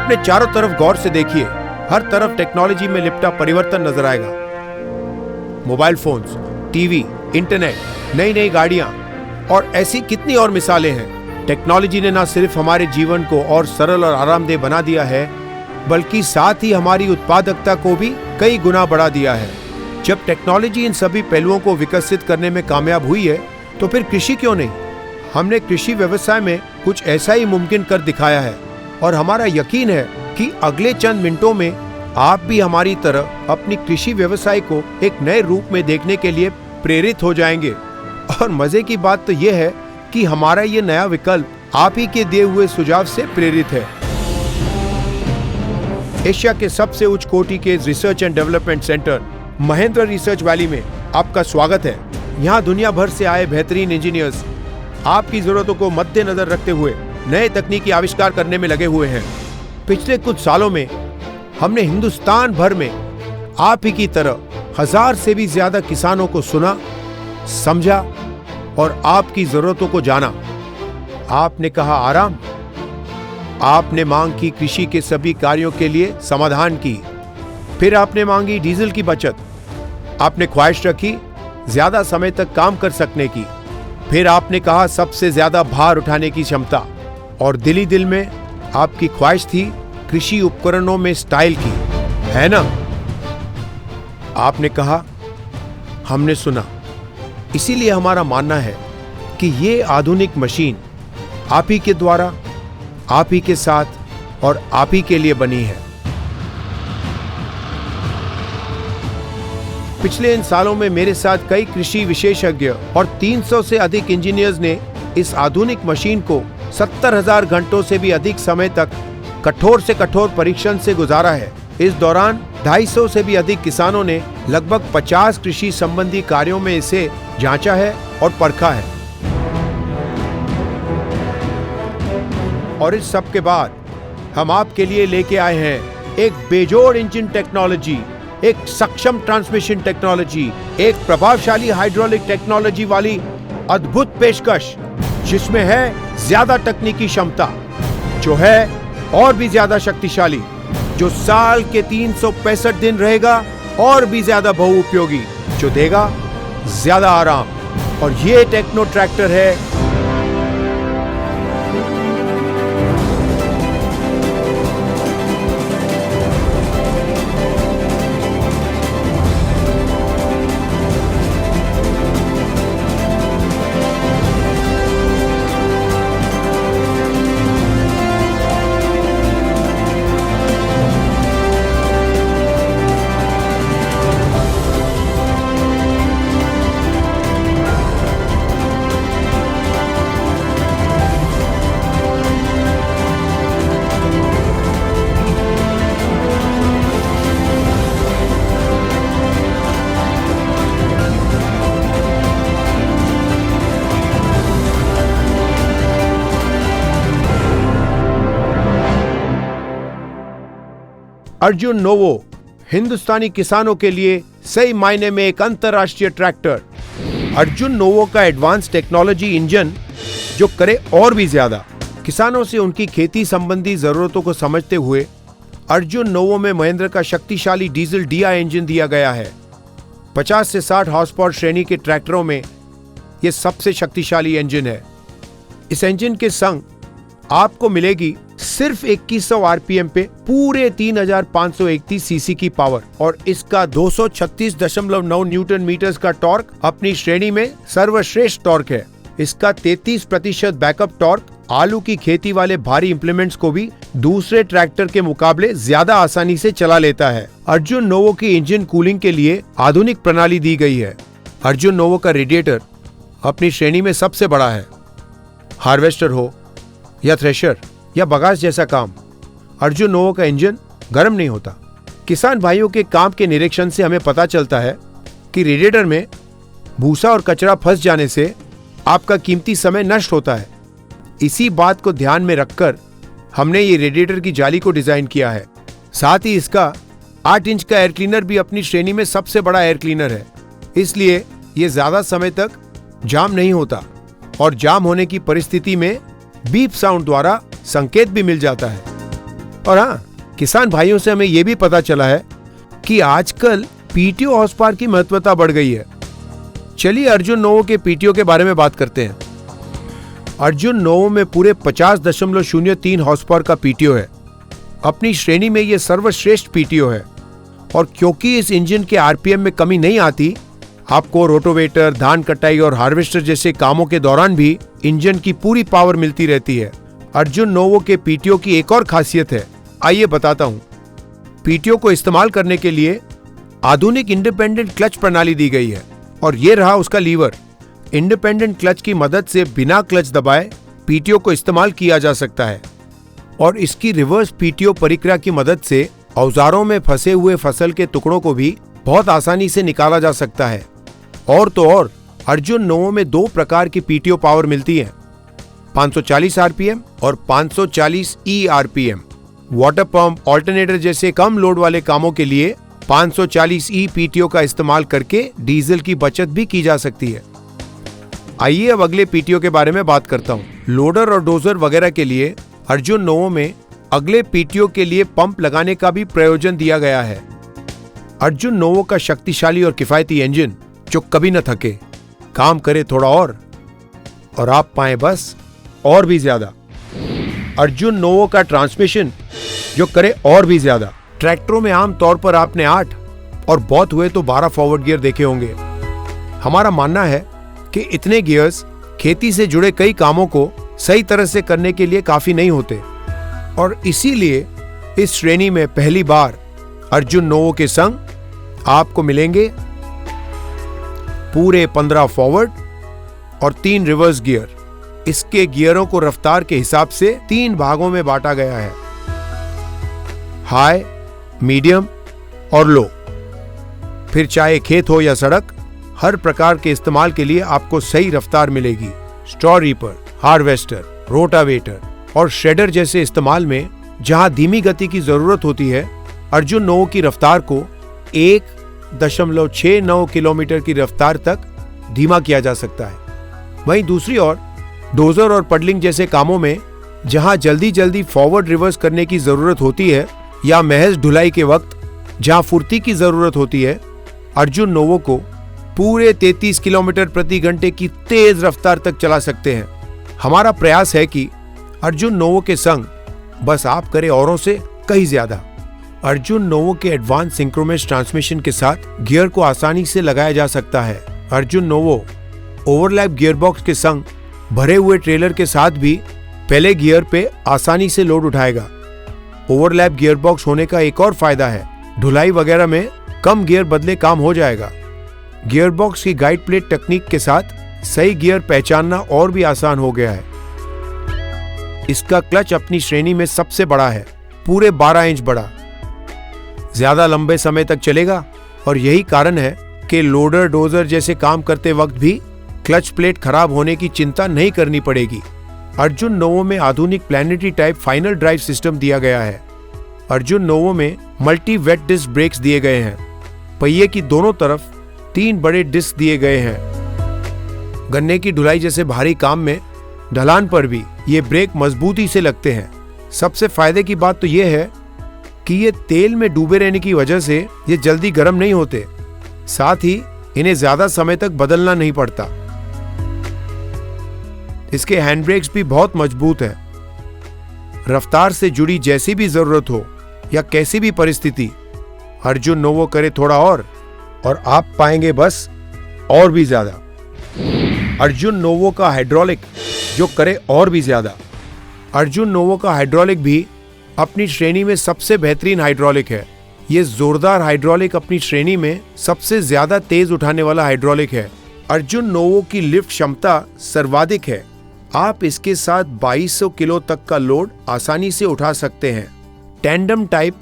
अपने चारों तरफ गौर से देखिए, हर तरफ टेक्नोलॉजी में लिपटा परिवर्तन नजर आएगा। मोबाइल फोन्स, टीवी, इंटरनेट, नई नई गाड़ियां और ऐसी कितनी और मिसालें हैं। टेक्नोलॉजी ने न सिर्फ हमारे जीवन को और सरल और आरामदेह बना दिया है, बल्कि साथ ही हमारी उत्पादकता को भी कई गुना बढ़ा दिया है। जब टेक्नोलॉजी इन सभी पहलुओं को विकसित करने में कामयाब हुई है, तो फिर कृषि क्यों नहीं? हमने कृषि व्यवसाय में कुछ ऐसा ही मुमकिन कर दिखाया है और हमारा यकीन है कि अगले चंद मिनटों में आप भी हमारी तरह अपनी कृषि व्यवसाय को एक नए रूप में देखने के लिए प्रेरित हो जाएंगे। और मजे की बात तो यह है कि हमारा ये नया विकल्प आप ही के दिए हुए सुझाव से प्रेरित है। एशिया के सबसे उच्च कोटि के research and development centre Mahendra research valley में आपका स्वागत है। यहाँ दुनिया भर से आए बेहतरीन इंजीनियर्स आपकी जरूरतों को मद्देनजर रखते हुए नए तकनीकी आविष्कार करने में लगे हुए हैं। पिछले कुछ सालों में हमने हिंदुस्तान भर में आप ही की तरह 1000 से भी ज्यादा किसानों को सुना, समझा और आपकी जरूरतों को जाना। आपने कहा आराम, आपने मांग की कृषि के सभी कार्यों के लिए समाधान की, फिर आपने मांगी डीजल की बचत, आपने ख्वाहिश रखी ज्यादा समय तक काम कर सकने की, फिर आपने कहा सबसे ज्यादा भार उठाने की क्षमता, और दिल ही दिल में आपकी ख्वाहिश थी कृषि उपकरणों में स्टाइल की, है ना? आपने कहा, हमने सुना। इसीलिए हमारा मानना है कि ये आधुनिक मशीन आप ही के द्वारा, आप ही के साथ और आप ही के लिए बनी है। पिछले इन सालों में मेरे साथ कई कृषि विशेषज्ञ और 300 से अधिक इंजीनियर्स ने इस आधुनिक मशीन को 70,000 घंटों से भी अधिक समय तक कठोर से कठोर परीक्षण से गुजारा है। इस दौरान 250 से भी अधिक किसानों ने लगभग 50 कृषि संबंधी कार्यों में इसे जांचा है और परखा है। और इस सब के बाद हम आपके लिए लेके आए हैं एक बेजोड़ इंजन टेक्नोलॉजी, एक सक्षम ट्रांसमिशन टेक्नोलॉजी, एक प्रभावशाली हाइड्रोलिक टेक्नोलॉजी वाली अद्भुत पेशकश, जिसमें है ज्यादा तकनीकी क्षमता, जो है और भी ज्यादा शक्तिशाली, जो साल के 365 दिन रहेगा और भी ज्यादा बहुउपयोगी, जो देगा ज्यादा आराम। और ये टेक्नो ट्रैक्टर है अर्जुन नोवो, हिंदुस्तानी किसानों के लिए सही मायने में एक अंतरराष्ट्रीय ट्रैक्टर। अर्जुन नोवो का एडवांस टेक्नोलॉजी इंजन जो करे और भी ज्यादा। किसानों से उनकी खेती संबंधी जरूरतों को समझते हुए अर्जुन नोवो में महेंद्र का शक्तिशाली डीजल DI इंजन दिया गया है। 50 से 60 हॉर्स पावर श्रेणी के ट्रैक्टरों में यह सबसे शक्तिशाली इंजन है। इस इंजन के संग आपको मिलेगी सिर्फ 2100 आरपीएम पे पूरे 3531 सीसी की पावर, और इसका 236.9 न्यूटन मीटर्स का टॉर्क अपनी श्रेणी में सर्वश्रेष्ठ टॉर्क है। इसका 33% बैकअप टॉर्क आलू की खेती वाले भारी इंप्लीमेंट्स को भी दूसरे ट्रैक्टर के मुकाबले ज्यादा आसानी से चला लेता है। अर्जुन नोवो की इंजन कूलिंग के लिए आधुनिक प्रणाली दी गई है। अर्जुन नोवो का रेडिएटर अपनी श्रेणी में सबसे बड़ा है। हार्वेस्टर हो या थ्रेशर या बगास जैसा काम, अर्जुन नोवो का इंजन गर्म नहीं होता। किसान भाइयों के काम के निरीक्षण से हमें पता चलता है कि रेडिएटर में भूसा और कचरा फंस जाने से आपका कीमती समय नष्ट होता है। इसी बात को ध्यान में रखकर हमने ये रेडिएटर की जाली को डिजाइन किया है। साथ ही इसका 8 इंच का एयर क्लीनर भी अपनी श्रेणी में सबसे बड़ा एयर क्लीनर है, इसलिए ये ज्यादा समय तक जाम नहीं होता और जाम होने की परिस्थिति में बीप साउंड द्वारा संकेत भी मिल जाता है। और हाँ, किसान भाइयों से हमें यह भी पता चला है कि आजकल पीटीओ हॉर्स पावर की महत्वता बढ़ गई है। चलिए अर्जुन नोवो के पीटीओ के बारे में बात करते हैं। अर्जुन नोवो में पूरे 50.03 हॉर्स पावर का पीटीओ है। अपनी श्रेणी में यह सर्वश्रेष्ठ पीटीओ है और क्योंकि इस इंजन के आरपीएम में कमी नहीं आती, आपको रोटोवेटर, धान कटाई और हार्वेस्टर जैसे कामों के दौरान भी इंजन की पूरी पावर मिलती रहती है। अर्जुन नोवो के पीटीओ की एक और खासियत है, आइए बताता हूं। पीटीओ को इस्तेमाल करने के लिए आधुनिक इंडिपेंडेंट क्लच प्रणाली दी गई है और ये रहा उसका लीवर। इंडिपेंडेंट क्लच की मदद से बिना क्लच दबाए पीटीओ को इस्तेमाल किया जा सकता है और इसकी रिवर्स पीटीओ परिक्रिया की मदद से औजारों में फंसे हुए फसल के टुकड़ों को भी बहुत आसानी से निकाला जा सकता है। और तो और अर्जुन नोवो में 2 प्रकार की पीटीओ पावर मिलती है, 540 आरपीएम और 540 ई आरपीएम। वाटर पंप, ऑल्टरनेटर जैसे कम लोड वाले कामों के लिए 540 ई पीटीओ का इस्तेमाल करके डीजल की बचत भी की जा सकती है। आइए अब अगले पीटीओ के बारे में बात करता हूँ। लोडर और डोजर वगैरह के लिए अर्जुन नोवो में अगले पीटीओ के लिए पंप लगाने का भी प्रयोजन दिया गया है। अर्जुन नोवो का शक्तिशाली और किफायती इंजन जो कभी न थके, काम करे थोड़ा और आप पाए बस और भी ज्यादा। अर्जुन नोवो का ट्रांसमिशन जो करे और भी ज्यादा। ट्रैक्टरों में आमतौर पर आपने 8 और बहुत हुए तो 12 फॉरवर्ड गियर देखे होंगे। हमारा मानना है कि इतने गियर्स खेती से जुड़े कई कामों को सही तरह से करने के लिए काफी नहीं होते और इसीलिए इस श्रेणी में पहली बार अर्जुन नोवो के संग आपको मिलेंगे पूरे 15 फॉरवर्ड और 3 रिवर्स गियर। इसके गियरों को रफ्तार के हिसाब से 3 भागों में बांटा गया है, हाई, मीडियम और लो। फिर चाहे खेत हो या सड़क, हर प्रकार के इस्तेमाल के लिए आपको सही रफ्तार मिलेगी। स्ट्रॉ रीपर, हार्वेस्टर, रोटावेटर और श्रेडर जैसे इस्तेमाल में जहां धीमी गति की जरूरत होती है, अर्जुन नोवो की रफ्तार को 1.69 किलोमीटर की रफ्तार तक धीमा किया जा सकता है। वहीं दूसरी ओर डोजर और पडलिंग जैसे कामों में जहां जल्दी जल्दी फॉरवर्ड रिवर्स करने की जरूरत होती है या महज ढुलाई के वक्त जहां फुर्ती की जरूरत होती है, अर्जुन नोवो को पूरे 33 किलोमीटर प्रति घंटे की तेज रफ्तार तक चला सकते हैं। हमारा प्रयास है कि अर्जुन नोवो के संग बस आप करें औरों से कहीं ज्यादा। अर्जुन नोवो के एडवांस सिंक्रोमेस ट्रांसमिशन के साथ गियर को आसानी से लगाया जा सकता है। अर्जुन नोवो ओवरलैप गियरबॉक्स के संग भरे हुए ट्रेलर के साथ भी पहले गियर पे आसानी से लोड उठाएगा। ओवरलैप गियरबॉक्स होने का एक और फायदा है, ढुलाई वगैरह में कम गियर बदले काम हो जाएगा। गियरबॉक्स की गाइड प्लेट टेक्निक के साथ सही गियर पहचानना और भी आसान हो गया है। इसका क्लच अपनी श्रेणी में सबसे बड़ा है, पूरे 12 इंच बड़ा, ज्यादा लंबे समय तक चलेगा और यही कारण है कि लोडर, डोजर जैसे काम करते वक्त भी क्लच प्लेट खराब होने की चिंता नहीं करनी पड़ेगी। अर्जुन नोवो में आधुनिक planetary type final drive system दिया गया है। अर्जुन नोवो में मल्टी वेट डिस्क ब्रेक्स दिए गए हैं। पहिए की दोनों तरफ 3 बड़े डिस्क दिए गए हैं। गन्ने की ढुलाई जैसे भारी काम में ढलान पर भी ये ब्रेक मजबूती से लगते हैं। सबसे फायदे की बात तो ये है कि ये तेल में डूबे रहने की वजह से ये जल्दी गर्म नहीं होते, साथ ही इन्हें ज्यादा समय तक बदलना नहीं पड़ता। इसके हैंड ब्रेक्स भी बहुत मजबूत हैं। रफ्तार से जुड़ी जैसी भी जरूरत हो या कैसी भी परिस्थिति, अर्जुन नोवो करे थोड़ा और आप पाएंगे बस और भी ज्यादा। अर्जुन नोवो का हाइड्रोलिक जो करे और भी ज्यादा। अर्जुन नोवो का हाइड्रोलिक भी अपनी श्रेणी में सबसे बेहतरीन हाइड्रोलिक है। ये जोरदार हाइड्रोलिक अपनी श्रेणी में सबसे ज्यादा तेज उठाने वाला हाइड्रोलिक है। अर्जुन नोवो की लिफ्ट क्षमता सर्वाधिक है। आप इसके साथ 2200 किलो तक का लोड आसानी से उठा सकते हैं। टैंडम टाइप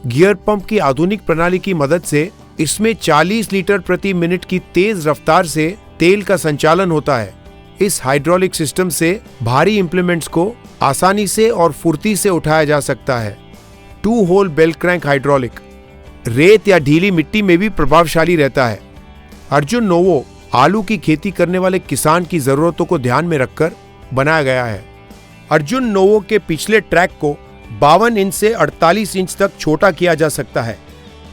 गियर पंप की आधुनिक प्रणाली की मदद से इसमें 40 लीटर प्रति मिनट की तेज रफ्तार से तेल का संचालन होता है। इस हाइड्रोलिक सिस्टम से भारी इंप्लीमेंट्स को आसानी से और फुर्ती से उठाया जा सकता है। 2 होल बेल क्रैंक हाइड्रोलिक रेत या ढीली मिट्टी में भी प्रभावशाली रहता है। अर्जुन नोवो आलू की खेती करने वाले किसान की जरूरतों को ध्यान में रखकर बनाया गया है। अर्जुन नोवो के पिछले ट्रैक को 52 इंच से 48 इंच तक छोटा किया जा सकता है।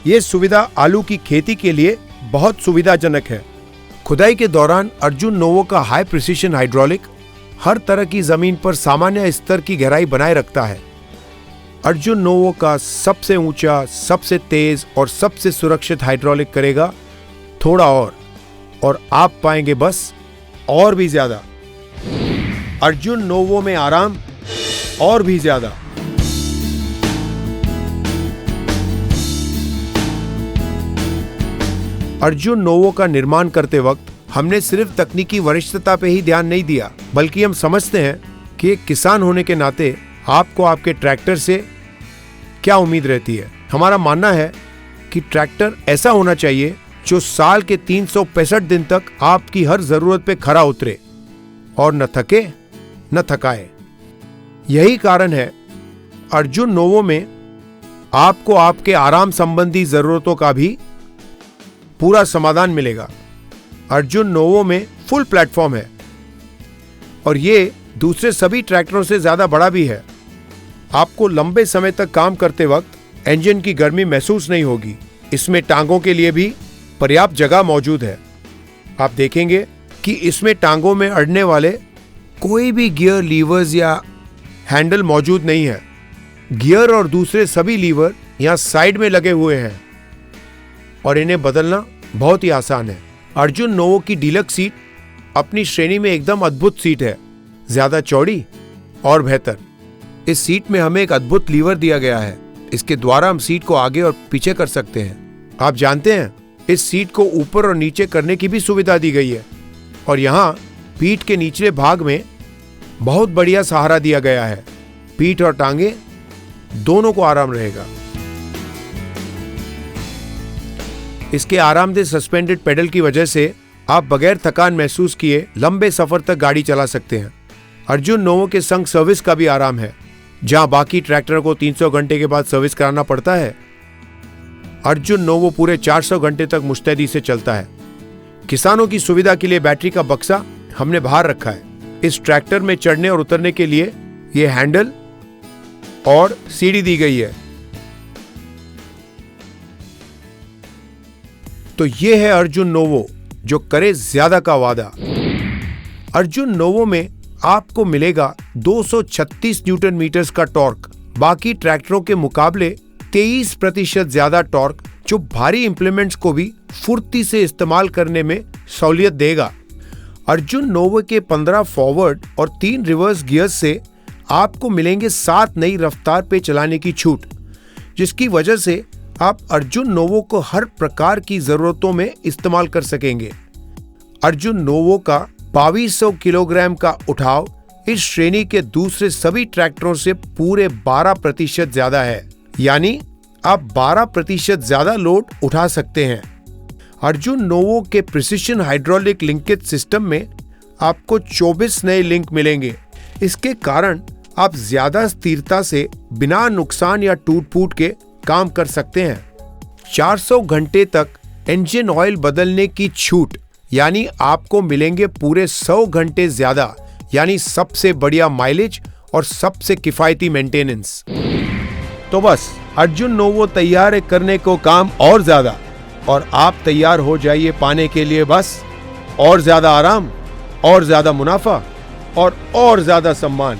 ये सुविधा आलू की खेती के लिए बहुत सुविधाजनक है। खुदाई के दौरान अर्जुन नोवो का हाई प्रिसिशन हाइड्रोलिक हर तरह की जमीन पर सामान्य स्तर की गहराई बनाए रखता है। अर्जुन नोवो का सबसे ऊंचा, सबसे तेज और सबसे सुरक्षित हाइड्रोलिक करेगा थोड़ा और आप पाएंगे बस और भी ज्यादा। अर्जुन नोवो में आराम और भी ज्यादा। अर्जुन नोवो का निर्माण करते वक्त हमने सिर्फ तकनीकी वरिष्ठता पे ही ध्यान नहीं दिया, बल्कि हम समझते हैं कि एक किसान होने के नाते आपको आपके ट्रैक्टर से क्या उम्मीद रहती है। हमारा मानना है कि ट्रैक्टर ऐसा होना चाहिए जो साल के 365 दिन तक आपकी हर जरूरत पे खरा उतरे और न थके न थकाए। यही कारण है अर्जुन नोवो में आपको आपके आराम संबंधी जरूरतों का भी पूरा समाधान मिलेगा। अर्जुन नोवो में फुल प्लेटफॉर्म है और ये दूसरे सभी ट्रैक्टरों से ज्यादा बड़ा भी है। आपको लंबे समय तक काम करते वक्त इंजन की गर्मी महसूस नहीं होगी। इसमें टांगों के लिए भी पर्याप्त जगह मौजूद है। आप देखेंगे कि इसमें टांगों में अड़ने वाले कोई भी गियर लीवर्स या हैंडल मौजूद नहीं है। गियर और दूसरे सभी लीवर यहाँ साइड में लगे हुए हैं और इन्हें बदलना बहुत ही आसान है। अर्जुन नोवो की डीलक्स सीट अपनी श्रेणी में एकदम अद्भुत सीट है, ज्यादा चौड़ी और बेहतर। इस सीट में हमें एक अद्भुत लीवर दिया गया है। इसके द्वारा हम सीट को आगे और पीछे कर सकते हैं। आप जानते हैं, इस सीट को ऊपर और नीचे करने की भी सुविधा दी गई है और यहाँ पीठ के निचले भाग में बहुत बढ़िया सहारा दिया गया है। पीठ और टांगे दोनों को आराम रहेगा। इसके आरामदेह सस्पेंडेड पेडल की वजह से आप बगैर थकान महसूस किए लंबे सफर तक गाड़ी चला सकते हैं। अर्जुन नोवो के संग सर्विस का भी आराम है। जहां बाकी ट्रैक्टर को 300 घंटे के बाद सर्विस कराना पड़ता है, अर्जुन नोवो पूरे 400 घंटे तक मुस्तैदी से चलता है। किसानों की सुविधा के लिए बैटरी का बक्सा हमने बाहर रखा है। इस ट्रैक्टर में चढ़ने और उतरने के लिए ये हैंडल और सीढ़ी दी गई है। तो ये है अर्जुन नोवो, जो करे ज्यादा का वादा। अर्जुन नोवो में आपको मिलेगा 236 न्यूटन मीटर्स का टॉर्क, बाकी ट्रैक्टरों के मुकाबले 23% ज्यादा टॉर्क, जो भारी इंप्लीमेंट्स को भी फुर्ती से इस्तेमाल करने में सहूलियत देगा। अर्जुन नोवो के 15 फॉरवर्ड और 3 रिवर्स गियर्स से आपको मिलेंगे 7 नई रफ्तार पे चलाने की छूट, जिसकी वजह से आप अर्जुन नोवो को हर प्रकार की जरूरतों में इस्तेमाल कर सकेंगे। अर्जुन नोवो का 2200 किलोग्राम का उठाव इस श्रेणी के दूसरे सभी ट्रैक्टरों से पूरे 12% ज्यादा है, यानी आप 12% ज्यादा लोड उठा सकते हैं। अर्जुन नोवो के प्रिसिशन हाइड्रोलिक लिंकेज सिस्टम में आपको 24 नए लिंक मिलेंगे। इसके कारण आप ज्यादा स्थिरता से बिना नुकसान या टूट फूट के काम कर सकते हैं। 400 घंटे तक इंजन ऑयल बदलने की छूट, यानी आपको मिलेंगे पूरे 100 घंटे ज्यादा, यानी सबसे बढ़िया माइलेज और सबसे किफायती मेंटेनेंस। तो बस अर्जुन नोवो तैयार है करने को काम और ज्यादा, और आप तैयार हो जाइए पाने के लिए बस और ज्यादा आराम, और ज्यादा मुनाफा और ज्यादा सम्मान।